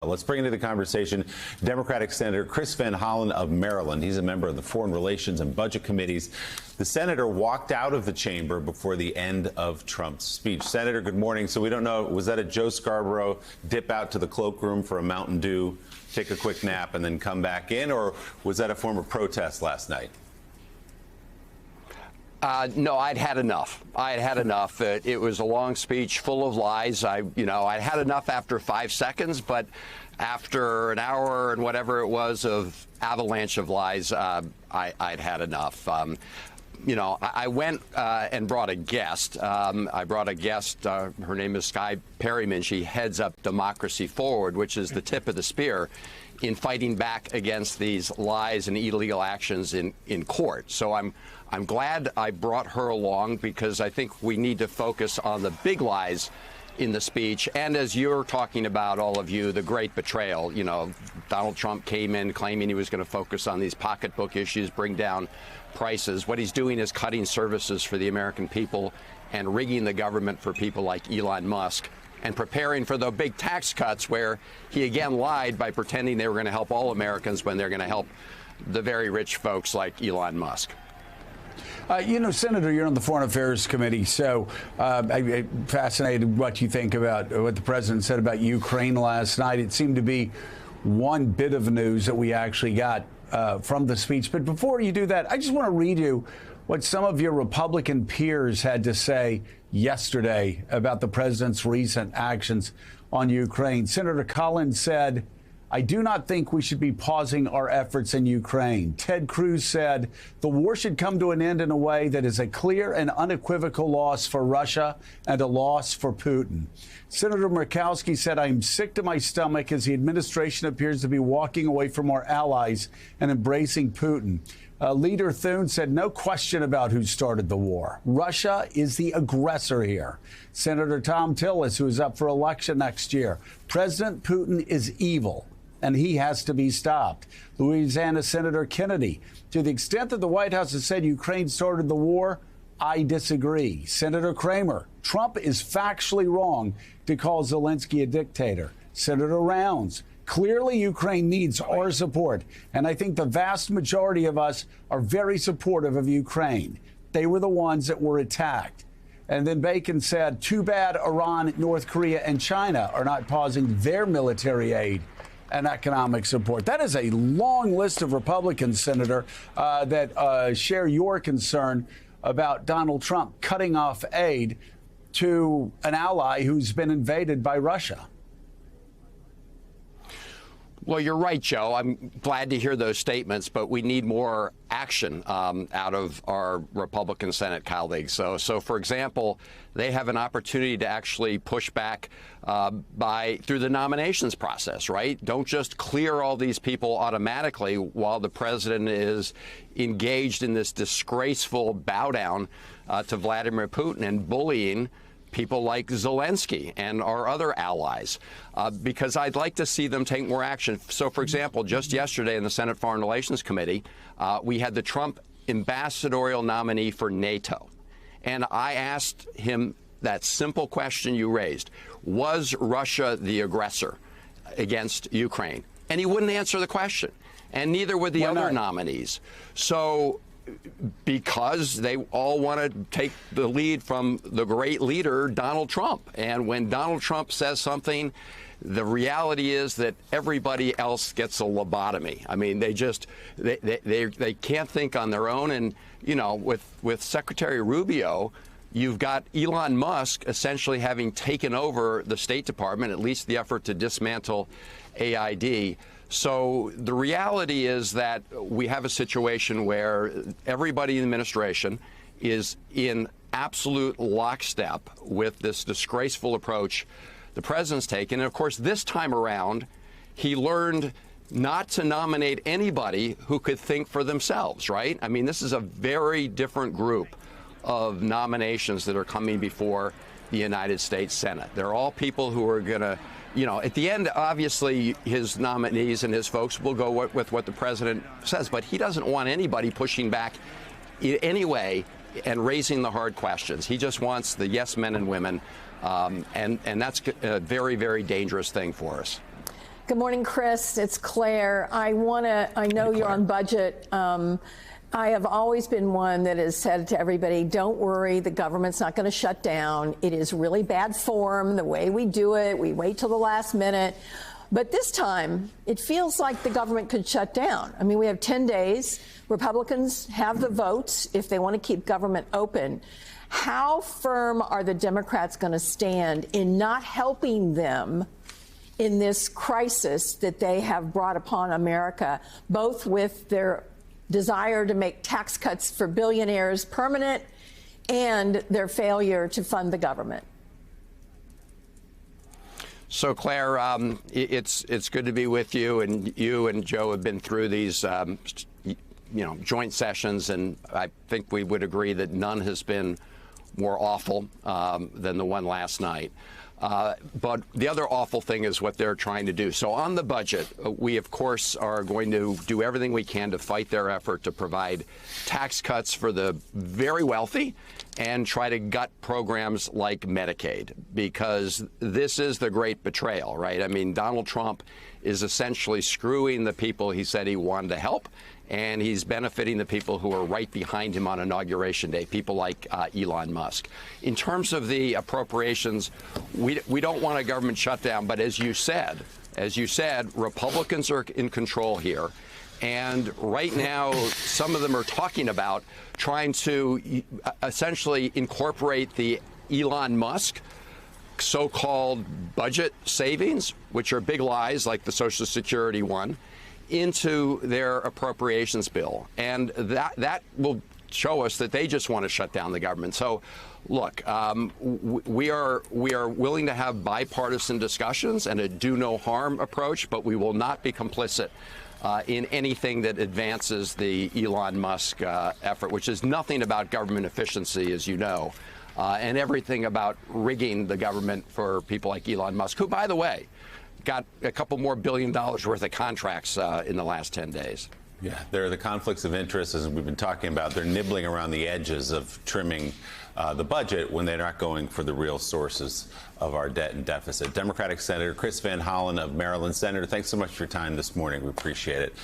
Let's bring into the conversation Democratic Senator Chris Van Hollen of Maryland. He's a member of the Foreign Relations and Budget Committees. The senator walked out of the chamber before the end of Trump's speech. Senator, good morning. So we don't know, was that a Joe Scarborough dip out to the cloakroom for a Mountain Dew, take a quick nap, and then come back in? Or was that a form of protest last night? No, I'd had enough. It was a long speech full of lies. I'd had enough after 5 seconds, but after an hour and whatever it was of avalanche of lies, I'd had enough. I went and brought a guest. I brought a guest. Her name is Skye Perryman. She heads up Democracy Forward, which is the tip of the spear in fighting back against these lies and illegal actions in court. So I'm glad I brought her along because I think we need to focus on the big lies in the speech. And as you're talking about, all of you, the great betrayal. Donald Trump came in claiming he was going to focus on these pocketbook issues, bring down prices. What he's doing is cutting services for the American people and rigging the government for people like Elon Musk and preparing for the big tax cuts where he again lied by pretending they were going to help all Americans when they're going to help the very rich folks like Elon Musk. Senator, you're on the Foreign Affairs Committee, so I'm fascinated what you think about what the president said about Ukraine last night. It seemed to be one bit of news that we actually got from the speech. But before you do that, I just want to read you what some of your Republican peers had to say yesterday about the president's recent actions on Ukraine. Senator Collins said, "I do not think we should be pausing our efforts in Ukraine." Ted Cruz said, "The war should come to an end in a way that is a clear and unequivocal loss for Russia and a loss for Putin." Senator Murkowski said, "I'm sick to my stomach as the administration appears to be walking away from our allies and embracing Putin." Leader Thune said, "No question about who started the war. Russia is the aggressor here." Senator Tom Tillis, who is up for election next year, "President Putin is evil, and he has to be stopped." Louisiana Senator Kennedy, "To the extent that the White House has said Ukraine started the war, I disagree." Senator Kramer, "Trump is factually wrong to call Zelensky a dictator." Senator Rounds, "Clearly, Ukraine needs our support, and I think the vast majority of us are very supportive of Ukraine. They were the ones that were attacked." And then Bacon said, "Too bad Iran, North Korea, and China are not pausing their military aid and economic support." That is a long list of Republicans, Senator, that share your concern about Donald Trump cutting off aid to an ally who's been invaded by Russia. Well, you're right, Joe. I'm glad to hear those statements, but we need more action out of our Republican Senate colleagues. So, for example, they have an opportunity to actually push back through the nominations process, right? Don't just clear all these people automatically while the president is engaged in this disgraceful bow down to Vladimir Putin and bullying people like Zelensky and our other allies, because I'd like to see them take more action. So, for example, just yesterday in the Senate Foreign Relations Committee, we had the Trump ambassadorial nominee for NATO. And I asked him that simple question you raised. Was Russia the aggressor against Ukraine? And he wouldn't answer the question. And neither would the other nominees. So, because they all want to take the lead from the great leader, Donald Trump. And when Donald Trump says something, the reality is that everybody else gets a lobotomy. I mean, they can't think on their own. And, with Secretary Rubio, you've got Elon Musk essentially having taken over the State Department, at least the effort to dismantle AID. So the reality is that we have a situation where everybody in the administration is in absolute lockstep with this disgraceful approach the president's taken. And, of course, this time around, he learned not to nominate anybody who could think for themselves, right? I mean, this is a very different group of nominations that are coming before the United States Senate. They're all people who are going to, at the end, obviously, his nominees and his folks will go with what the president says, but he doesn't want anybody pushing back in any way and raising the hard questions. He just wants the yes men and women, and that's a very, very dangerous thing for us. Good morning, Chris. It's Claire. I know you're on budget. I have always been one that has said to everybody, don't worry, the government's not going to shut down. It is really bad form, the way we do it. We wait till the last minute. But this time, it feels like the government could shut down. I mean, we have 10 days. Republicans have the votes if they want to keep government open. How firm are the Democrats going to stand in not helping them in this crisis that they have brought upon America, both with their desire to make tax cuts for billionaires permanent and their failure to fund the government? So, Claire, it's good to be with you, and Joe have been through these joint sessions, and I think we would agree that none has been more awful than the one last night. But the other awful thing is what they're trying to do. So on the budget, we, of course, are going to do everything we can to fight their effort to provide tax cuts for the very wealthy and try to gut programs like Medicaid, because this is the great betrayal, right? I mean, Donald Trump is essentially screwing the people he said he wanted to help, and he's benefiting the people who are right behind him on Inauguration Day, people like Elon Musk. In terms of the appropriations, we don't want a government shutdown, but as you said, Republicans are in control here. And right now, some of them are talking about trying to essentially incorporate the Elon Musk so-called budget savings, which are big lies like the Social Security one, into their appropriations bill. And that will show us that they just want to shut down the government. So, look, we are willing to have bipartisan discussions and a do no harm approach, but we will not be complicit in anything that advances the Elon Musk effort, which is nothing about government efficiency, as you know, and everything about rigging the government for people like Elon Musk, who, by the way, got a couple more $1 billion worth of contracts in the last 10 days. Yeah, there are the conflicts of interest, as we've been talking about. They're nibbling around the edges of trimming the budget when they're not going for the real sources of our debt and deficit. Democratic Senator Chris Van Hollen of Maryland. Senator, thanks so much for your time this morning. We appreciate it.